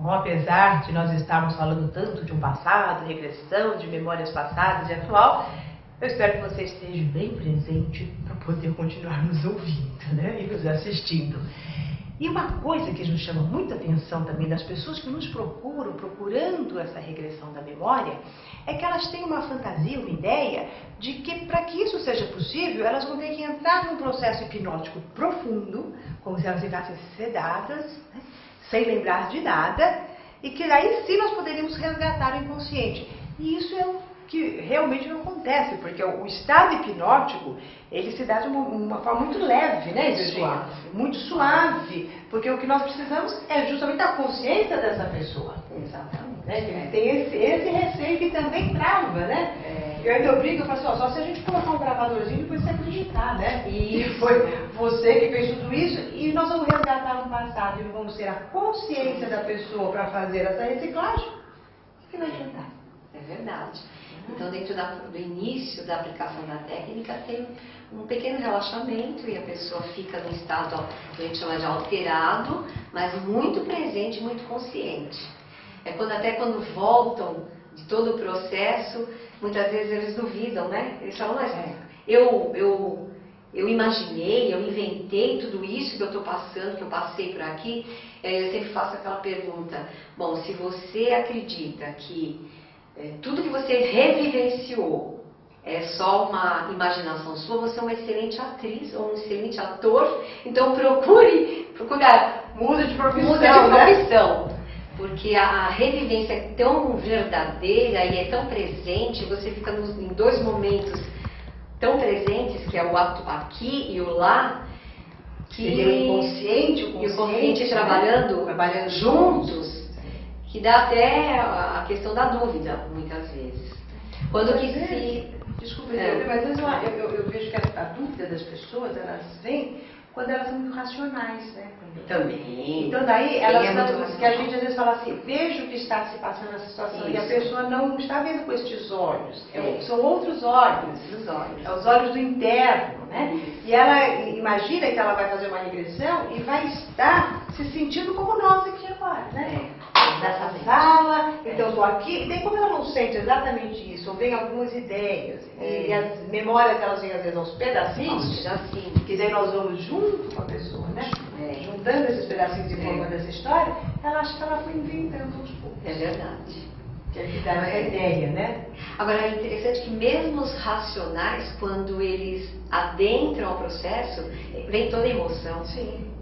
Bom, apesar de nós estarmos falando tanto de um passado, regressão, de memórias passadas e atual, eu espero que você esteja bem presente para poder continuar nos ouvindo, né? E nos assistindo. E uma coisa que nos chama muita atenção também das pessoas que nos procuram, procurando essa regressão da memória, é que elas têm uma fantasia, uma ideia de que para que isso seja possível, elas vão ter que entrar num processo hipnótico profundo, como se elas ficassem sedadas, né? Sem lembrar de nada, e que daí sim nós poderíamos resgatar o inconsciente. E isso é o que realmente não acontece, porque o estado hipnótico, ele se dá de uma forma muito leve, né, suave. muito suave, porque o que nós precisamos é justamente a consciência dessa pessoa. Exatamente. Né? Tem esse receio que também trava, né? Eu ainda brinco, eu falo assim, ó, só se a gente colocar um gravadorzinho e depois você acreditar, né? E foi você que fez tudo isso, e nós vamos resgatar no passado e vamos ter a consciência da pessoa para fazer essa reciclagem, o que vai adiantar? É verdade. Então, dentro do início da aplicação da técnica, tem um pequeno relaxamento e a pessoa fica num estado, a gente chama de alterado, mas muito presente, muito consciente. É até quando voltam de todo o processo, muitas vezes eles duvidam, né? Eles falam, mas eu imaginei, eu inventei tudo isso que eu estou passando, que eu passei por aqui. Eu sempre faço aquela pergunta, bom, se você acredita que tudo que você revivenciou é só uma imaginação sua, você é uma excelente atriz ou um excelente ator, então procure, Muda de profissão, muda de profissão, porque a revivência é tão verdadeira e é tão presente, você fica em dois momentos tão presentes, que é o ato aqui e o lá, que o inconsciente e o consciente trabalhando juntos, que dá até a questão da dúvida, muitas vezes. Quando que se... Desculpa, mas às vezes eu vejo que a dúvida das pessoas, elas vêm quando elas são muito racionais, né? Também. Então daí, que a gente às vezes fala assim, veja o que está se passando nessa situação, isso. E a pessoa não está vendo com estes olhos, são outros olhos. Os olhos do interno, né? E ela imagina que ela vai fazer uma regressão e vai estar se sentindo como nós aqui agora, né? Nessa sala, então estou aqui, e daí como ela não sente exatamente isso, ou vem algumas ideias, e as memórias elas vêm às vezes aos pedacinhos, que daí nós vamos junto com a pessoa, né? Juntando esses pedacinhos e formando essa história, ela acha que ela foi inventando aos poucos. É verdade. Que é que dá essa ideia, né? Agora é interessante que mesmo os racionais, quando eles adentram ao processo, vem toda a emoção. Sim.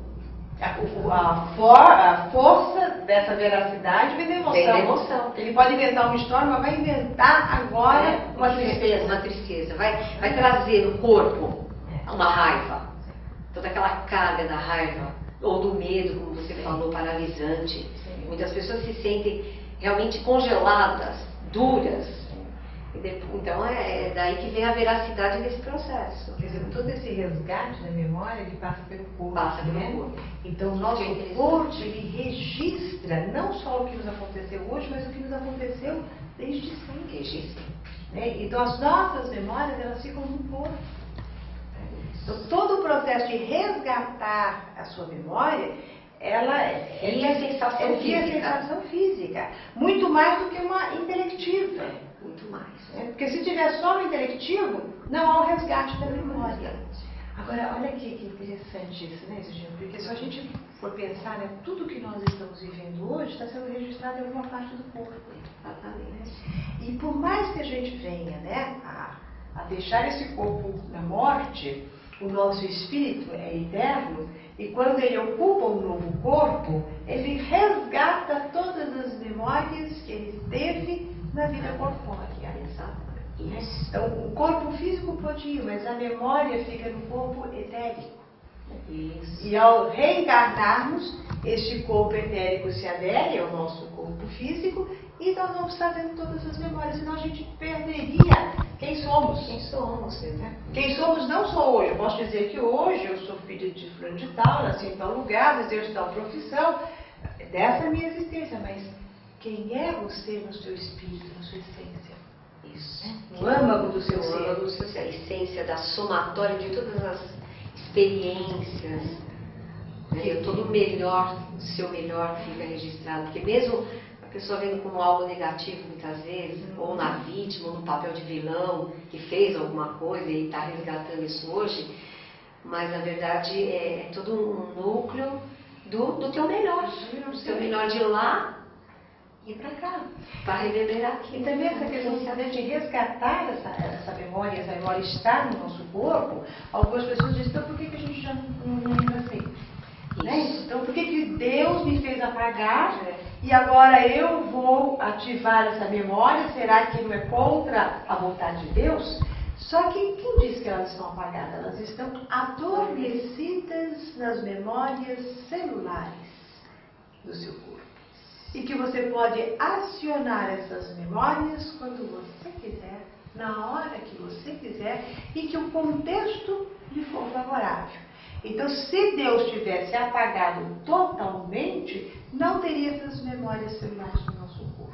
A força dessa veracidade vem da emoção. Vem da emoção. Ele pode inventar uma história, mas vai inventar agora uma tristeza. Uma tristeza. Vai trazer no corpo uma raiva. Toda aquela carga da raiva, ou do medo, como você falou, paralisante. Muitas pessoas se sentem realmente congeladas, duras. Então é daí que vem a veracidade desse processo. Quer dizer, todo esse resgate da memória, ele passa pelo corpo. Passa pelo corpo. Então o nosso corpo, ele registra não só o que nos aconteceu hoje, mas o que nos aconteceu desde sempre. Registra. Então as nossas memórias, elas ficam no corpo. Então todo o processo de resgatar a sua memória, ela é sensação física. Muito mais do que uma intelectiva. Muito mais. Porque se tiver só no intelectivo, não há o resgate da memória. Agora, olha aqui que interessante isso, né, Gil? Porque se a gente for pensar, né, tudo que nós estamos vivendo hoje está sendo registrado em alguma parte do corpo. Exatamente. E por mais que a gente venha, né, a deixar esse corpo na morte, o nosso espírito é eterno, e quando ele ocupa um novo corpo, ele resgata todas as memórias que ele teve na vida corpórea. Isso. Então, o corpo físico pode ir, mas a memória fica no corpo etérico. Isso. E ao reencarnarmos, este corpo etérico se adere ao nosso corpo físico e nós vamos trazendo todas as memórias, senão a gente perderia quem somos. Quem somos não só hoje. Eu posso dizer que hoje eu sou filha de fulano de tal, nasci em tal lugar, exerço tal profissão, dessa minha existência, mas quem é você no seu espírito, na sua essência? Isso. No âmago do seu ser. A essência da somatória de todas as experiências, Todo o melhor, o seu melhor fica registrado. Porque mesmo a pessoa vendo como algo negativo muitas vezes, ou na vítima, ou no papel de vilão, que fez alguma coisa e está resgatando isso hoje, mas na verdade é todo um núcleo do teu melhor, do teu melhor de lá e para cá, para reverberar aqui. E também essa questão de resgatar essa memória está no nosso corpo. Algumas pessoas dizem, então por que a gente já não lembra assim? Né? Então por que Deus me fez apagar e agora eu vou ativar essa memória? Será que não é contra a vontade de Deus? Só que quem diz que elas estão apagadas? Elas estão adormecidas nas memórias celulares do seu corpo. E que você pode acionar essas memórias quando você quiser, na hora que você quiser, e que o contexto lhe for favorável. Então, se Deus tivesse apagado totalmente, não teria essas memórias celulares no nosso corpo.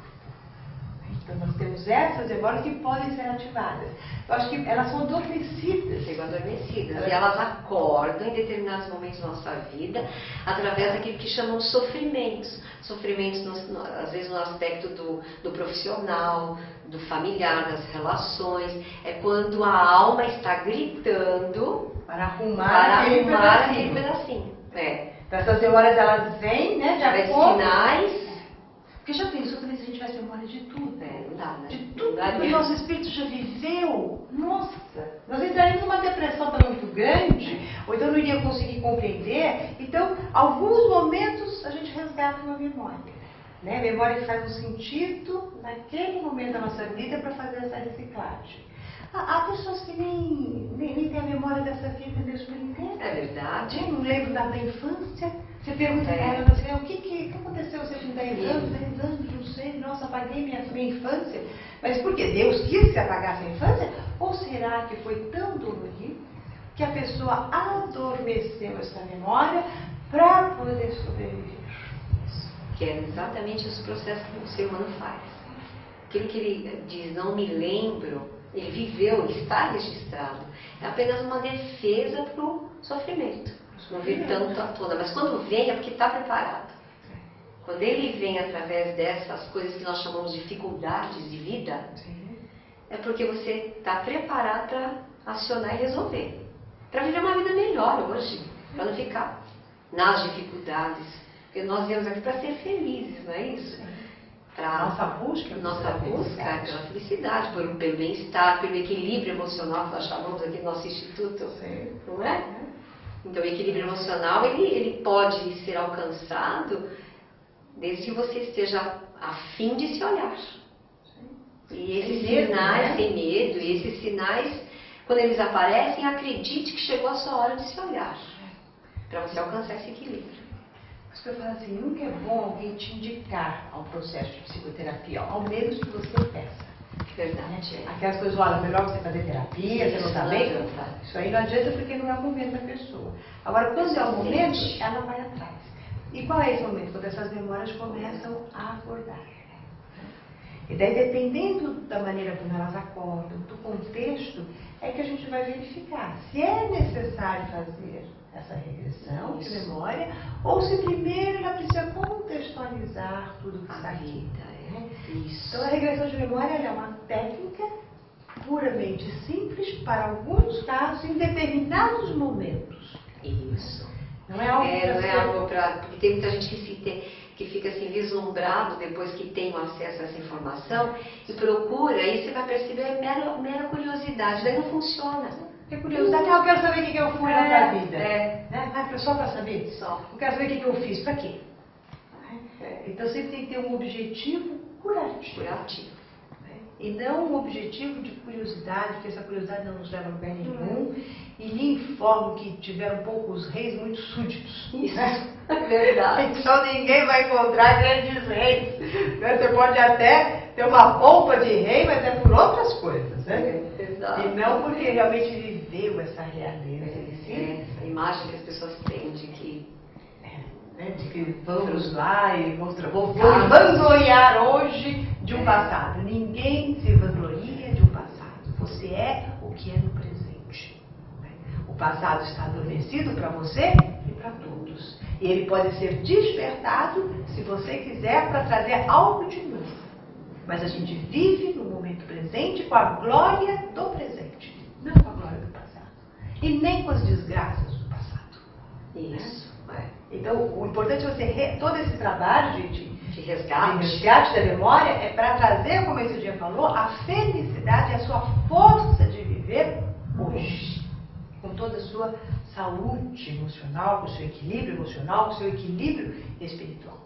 Então, nós temos essas memórias que podem ser ativadas. Eu acho que elas são adormecidas. Chegam adormecidas. E elas acordam em determinados momentos da nossa vida através daquilo que chamam sofrimentos. Sofrimentos, às vezes, no aspecto do profissional, do familiar, das relações. É quando a alma está gritando para arrumar aquele pedacinho. Então, essas memórias, elas vêm, né, de acordo. Sinais. Porque já pensou também se a gente tivesse memória de tudo? Não dá, né? De tudo que o nosso espírito já viveu. Nossa! Nós entraríamos numa depressão também muito grande, ou então não iria conseguir compreender. Então, alguns momentos a gente resgata uma memória. Né? A memória que faz um sentido naquele momento da nossa vida para fazer essa reciclagem. Há pessoas que nem têm a memória dessa vida desde o inteiro. É verdade. Eu não lembro da infância. Você pergunta a ela, você, o que aconteceu você com 10 anos? 10 anos, não sei, nossa, apaguei minha infância. Mas por quê? Deus quis que apagasse a infância? Ou será que foi tão dolorido que a pessoa adormeceu essa memória para poder sobreviver? Que é exatamente esse processo que o ser humano faz. Aquilo que ele diz, não me lembro, ele viveu, ele está registrado. É apenas uma defesa para o sofrimento. Não vir tanto à tona. Mas quando vem é porque está preparado. Quando ele vem através dessas coisas que nós chamamos de dificuldades de vida, é porque você está preparado para acionar e resolver. Para viver uma vida melhor hoje. Para não ficar nas dificuldades. Porque nós viemos aqui para ser felizes, não é isso? Nossa busca é pela felicidade, pelo bem-estar, pelo equilíbrio emocional que nós chamamos aqui no nosso instituto, não é? Então o equilíbrio emocional ele pode ser alcançado desde que você esteja a fim de se olhar. E esses sinais, sem medo, e esses sinais, quando eles aparecem, acredite que chegou a sua hora de se olhar, para você alcançar esse equilíbrio. Mas eu falo assim, nunca é bom alguém te indicar ao processo de psicoterapia, ao menos que você peça. Verdade. Aquelas coisas, olha, melhor você fazer terapia, você não está bem? Isso aí não adianta porque não é o momento da pessoa. Agora, quando é o momento, ela vai atrás. E qual é esse momento? Quando essas memórias começam a acordar. E daí, dependendo da maneira como elas acordam, do contexto, é que a gente vai verificar se é necessário fazer essa regressão de memória, ou se primeiro ela precisa contextualizar tudo que está aqui. Então, a regressão de memória é uma técnica puramente simples para alguns casos, em determinados momentos. Isso. Não é algo para... Porque tem muita gente que fica assim vislumbrado depois que tem acesso a essa informação e procura, aí você vai perceber mera curiosidade, daí não funciona. É curiosidade, eu quero saber o que eu fui na minha vida. Né? Só para saber? Só. Eu quero saber o que eu fiz, para quê? Então sempre tem que ter um objetivo curativo. E não um objetivo de curiosidade, porque essa curiosidade não nos leva a lugar nenhum. E lhe informo que tiveram poucos reis, muitos súditos. Isso é verdade. Então ninguém vai encontrar grandes reis. Você pode até ter uma pompa de rei, mas é por outras coisas. Né? Exato. E não porque realmente viveu essa realidade. A imagem que as pessoas têm de que vamos lá e vamos vangloriar hoje de um passado. Ninguém se vangloria de um passado. Você é o que é no presente. O passado está adormecido para você, ele para todos. E ele pode ser despertado, se você quiser, para trazer algo de novo. Mas a gente vive no momento presente com a glória do presente, não com a glória do passado. E nem com as desgraças do passado. Isso. Então, o importante é você, todo esse trabalho de resgate da memória é para trazer, como esse dia falou, a felicidade e a sua força de viver hoje. Com toda a sua saúde emocional, com o seu equilíbrio emocional, com o seu equilíbrio espiritual.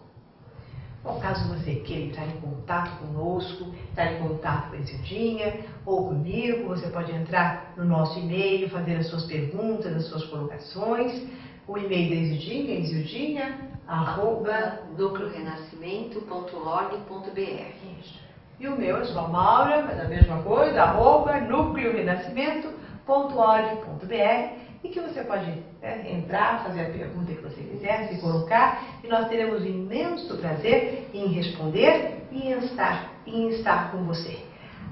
Bom, caso você queira entrar em contato conosco, entrar em contato com a Isildinha ou comigo, você pode entrar no nosso e-mail, fazer as suas perguntas, as suas colocações. O e-mail da Isildinha é isildinha@nucleorenascimento.org.br. E o meu é só Maura, mas a mesma coisa, @nucleorenascimento.org.br, e que você pode entrar, fazer a pergunta que você quiser, se colocar, e nós teremos imenso prazer em responder e em estar com você.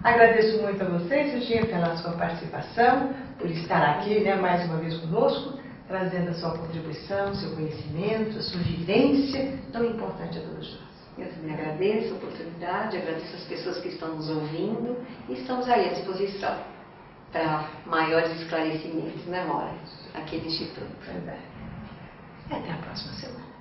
Agradeço muito a você, Isildinha, pela sua participação, por estar aqui mais uma vez conosco, trazendo a sua contribuição, seu conhecimento, a sua vivência, tão importante a todos nós. Eu também agradeço a oportunidade, agradeço as pessoas que estão nos ouvindo e estamos aí à disposição para maiores esclarecimentos, Maura? Aqui no Instituto. Verdade. E até a próxima semana.